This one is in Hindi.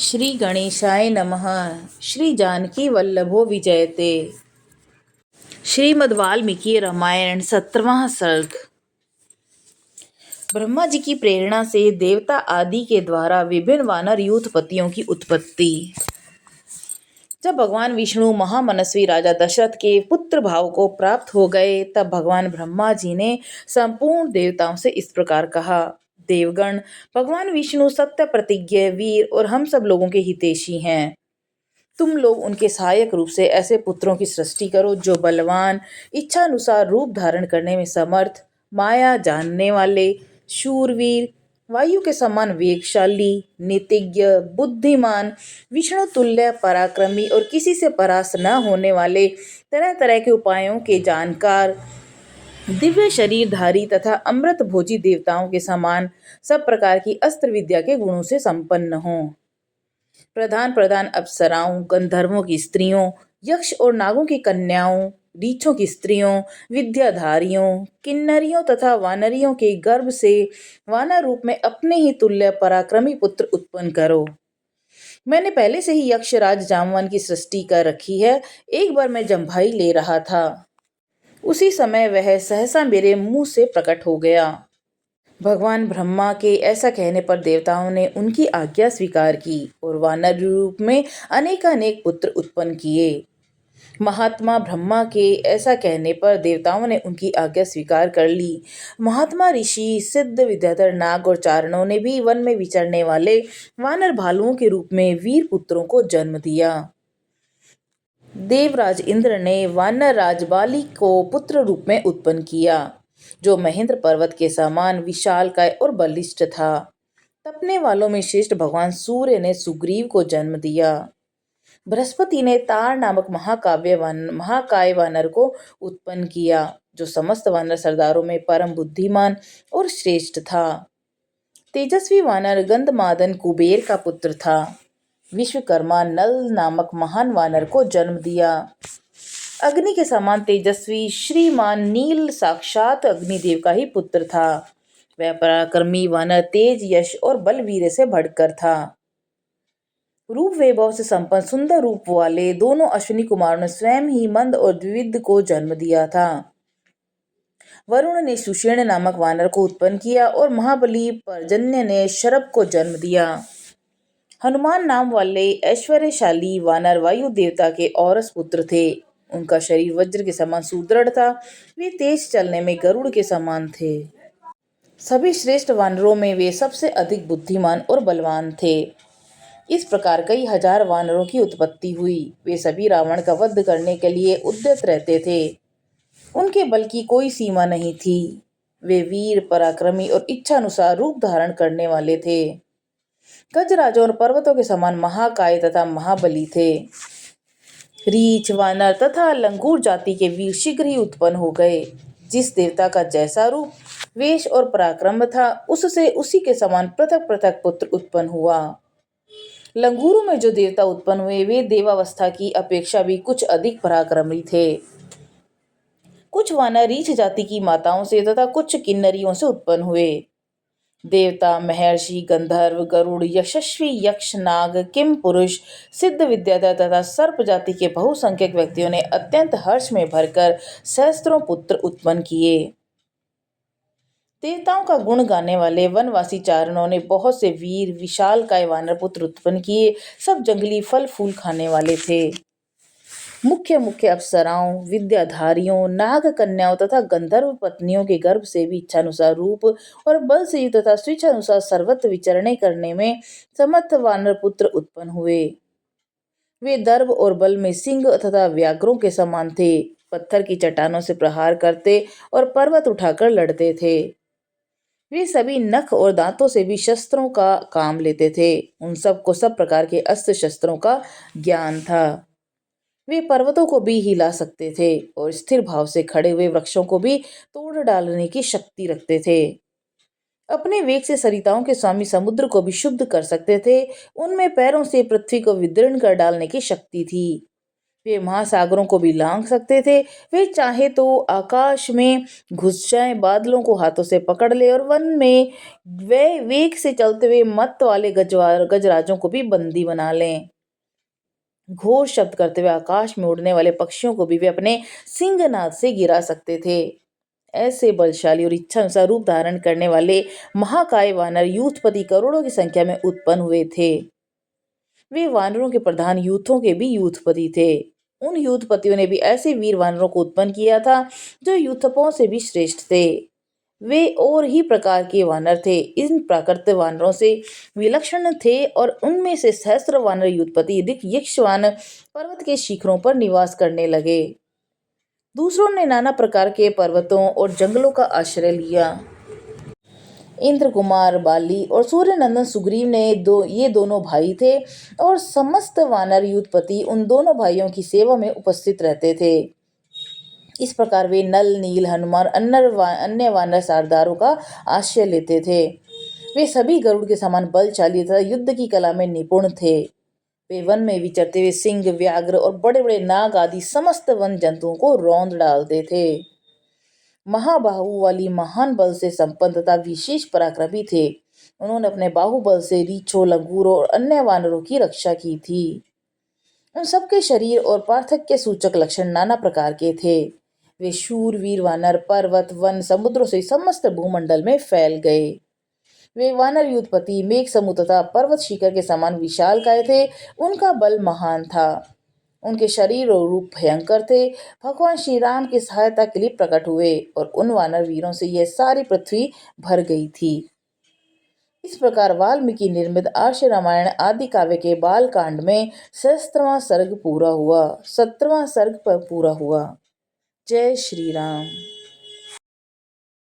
श्री गणेशाय नमः। श्री जानकी वल्लभो विजयते। श्रीमद् वाल्मीकि रामायण 17वां सर्ग। ब्रह्मा जी की प्रेरणा से देवता आदि के द्वारा विभिन्न वानर यूथपतियों की उत्पत्ति। जब भगवान विष्णु महामनस्वी राजा दशरथ के पुत्र भाव को प्राप्त हो गए, तब भगवान ब्रह्मा जी ने संपूर्ण देवताओं से इस प्रकार कहा। देवगण, भगवान विष्णु सत्य प्रतिज्ञ, वीर और हम सब लोगों के हितैषी हैं। तुम लोग उनके सहायक रूप से ऐसे पुत्रों की सृष्टि करो जो बलवान, इच्छानुसार रूप धारण करने में समर्थ, माया जानने वाले, शूरवीर, वायु के समान वेगशाली, नीतिज्ञ, बुद्धिमान, विष्णु तुल्य पराक्रमी और किसी से परास्त न होने वाले, तरह तरह के उपायों के जानकार, दिव्य शरीरधारी तथा अमृत भोजी देवताओं के समान सब प्रकार की अस्त्र विद्या के गुणों से संपन्न हों। प्रधान प्रधान अप्सराओं, गंधर्वों की स्त्रियों, यक्ष और नागों की कन्याओं, रीछों की स्त्रियों, विद्याधारियों, किन्नरियों तथा वानरियों के गर्भ से वानर रूप में अपने ही तुल्य पराक्रमी पुत्र उत्पन्न करो। मैंने पहले से ही यक्षराज जामवन की सृष्टि कर रखी है। एक बार मैं जम्भाई ले रहा था, उसी समय वह सहसा मेरे मुंह से प्रकट हो गया। भगवान ब्रह्मा के ऐसा कहने पर देवताओं ने उनकी आज्ञा स्वीकार की और वानर रूप में अनेकानेक पुत्र उत्पन्न किए। महात्मा ब्रह्मा के ऐसा कहने पर देवताओं ने उनकी आज्ञा स्वीकार कर ली। महात्मा ऋषि, सिद्ध, विद्याधर, नाग और चारणों ने भी वन में विचरने वाले वानर भालुओं के रूप में वीर पुत्रों को जन्म दिया। देवराज इंद्र ने वानर राज बाली को पुत्र रूप में उत्पन्न किया, जो महेंद्र पर्वत के समान विशालकाय और बलिष्ठ था। तपने वालों में श्रेष्ठ भगवान सूर्य ने सुग्रीव को जन्म दिया। बृहस्पति ने तार नामक महाकाय वानर को उत्पन्न किया, जो समस्त वानर सरदारों में परम बुद्धिमान और श्रेष्ठ था। तेजस्वी वानर गंधमादन कुबेर का पुत्र था। विश्वकर्मा नल नामक महान वानर को जन्म दिया। अग्नि के समान तेजस्वी श्रीमान नील साक्षात अग्निदेव का ही पुत्र था। वह पराक्रमी वानर तेज, यश और बलवीर से बढ़कर था। रूप वैभव से संपन्न सुंदर रूप वाले दोनों अश्विनी कुमारों ने स्वयं ही मंद और द्विविद को जन्म दिया था। वरुण ने सुषेण नामक वानर को उत्पन्न किया और महाबली पर्जन्य ने शरभ को जन्म दिया। हनुमान नाम वाले ऐश्वर्यशाली वानर वायु देवता के औरस पुत्र थे। उनका शरीर वज्र के समान सुदृढ़ था। वे तेज चलने में गरुड़ के समान थे। सभी श्रेष्ठ वानरों में वे सबसे अधिक बुद्धिमान और बलवान थे। इस प्रकार कई हजार वानरों की उत्पत्ति हुई। वे सभी रावण का वध करने के लिए उद्यत रहते थे। उनके बल की कोई सीमा नहीं थी। वे वीर, पराक्रमी और इच्छानुसार रूप धारण करने वाले थे। गजराजों और पर्वतों के समान महाकाय तथा महाबली थे। रीछ, वानर तथा लंगूर जाति के वीर शीघ्र ही उत्पन्न हो गए। जिस देवता का जैसा रूप, वेश और पराक्रम था, उससे उसी के समान पृथक पृथक पुत्र उत्पन्न हुआ। लंगूरों में जो देवता उत्पन्न हुए, वे देवावस्था की अपेक्षा भी कुछ अधिक पराक्रमी थे। कुछ वानर रीछ जाति की माताओं से तथा कुछ किन्नरियों से उत्पन्न हुए। देवता, महर्षि, गंधर्व, गरुड़, यशस्वी, यक्ष, नाग, किम पुरुष, सिद्ध, विद्याधर तथा सर्प जाति के बहुसंख्यक व्यक्तियों ने अत्यंत हर्ष में भरकर सहस्त्रों पुत्र उत्पन्न किए। देवताओं का गुण गाने वाले वनवासी चारणों ने बहुत से वीर, विशालकाय वानर पुत्र उत्पन्न किए। सब जंगली फल फूल खाने वाले थे। मुख्य मुख्य अप्सराओं, विद्याधारियों, नाग कन्याओं तथा गंधर्व पत्नियों के गर्भ से भी इच्छानुसार रूप और बल से युक्त तथा स्वेच्छानुसार सर्वत्र विचरणे करने में समर्थ वानर पुत्र उत्पन्न हुए। वे दर्भ और बल में सिंह तथा व्याघ्रों के समान थे। पत्थर की चट्टानों से प्रहार करते और पर्वत उठाकर लड़ते थे। वे सभी नख और दांतों से भी शस्त्रों का काम लेते थे। उन सबको सब प्रकार के अस्त्र शस्त्रों का ज्ञान था। वे पर्वतों को भी हिला सकते थे और स्थिर भाव से खड़े हुए वृक्षों को भी तोड़ डालने की शक्ति रखते थे। अपने वेग से सरिताओं के स्वामी समुद्र को भी शुद्ध कर सकते थे। उनमें पैरों से पृथ्वी को विदीर्ण कर डालने की शक्ति थी। वे महासागरों को भी लांघ सकते थे। वे चाहे तो आकाश में घुस जाएं, बादलों को हाथों से पकड़ ले और वन में वे वेग से चलते हुए मत वाले गजराजों को भी बंदी बना लें। घोर शब्द करते हुए आकाश में उड़ने वाले पक्षियों को भी वे अपने सिंहनाद से गिरा सकते थे। ऐसे बलशाली और इच्छा अनुसार रूप धारण करने वाले महाकाय वानर यूथपति करोड़ों की संख्या में उत्पन्न हुए थे। वे वानरों के प्रधान यूथों के भी यूथपति थे। उन यूथपतियों ने भी ऐसे वीर वानरों को उत्पन्न किया था जो यूथपों से भी श्रेष्ठ थे। वे और ही प्रकार के वानर थे, इन प्राकृतिक वानरों से विलक्षण थे और उनमें से सहस्त्र वानर यूथपति यक्षवान पर्वत के शिखरों पर निवास करने लगे। दूसरों ने नाना प्रकार के पर्वतों और जंगलों का आश्रय लिया। इंद्र कुमार बाली और सूर्यनंदन सुग्रीव ने ये दोनों भाई थे और समस्त वानर युद्धपति उन दोनों भाइयों की सेवा में उपस्थित रहते थे। इस प्रकार वे नल, नील, हनुमान अन्य वानर सरदारों का आश्रय लेते थे। वे सभी गरुड़ के समान बलशाली तथा युद्ध की कला में निपुण थे। वे वन में विचरते हुए सिंह, व्याघ्र और बड़े बड़े नाग आदि समस्त वन जंतुओं को रौंद डालते थे। महाबाहु वाली महान बल से संपन्न तथा विशेष पराक्रमी थे। उन्होंने अपने बाहुबल से रीछों, लंगूरों और अन्य वानरों की रक्षा की थी। उन सबके शरीर और पार्थक्य सूचक लक्षण नाना प्रकार के थे। वे शूर वीर वानर पर्वत, वन, समुद्रों से समस्त भूमंडल में फैल गए। वे वानर युद्धपति मेघ समूह तथा पर्वत शिखर के समान विशालकाय थे। उनका बल महान था। उनके शरीर और रूप भयंकर थे। भगवान श्री राम की सहायता के लिए प्रकट हुए और उन वानर वीरों से यह सारी पृथ्वी भर गई थी। इस प्रकार वाल्मीकि निर्मित आर्ष रामायण आदि काव्य के बाल कांड में 17वां सर्ग पूरा हुआ। 17वां सर्ग पर पूरा हुआ। जय श्री राम।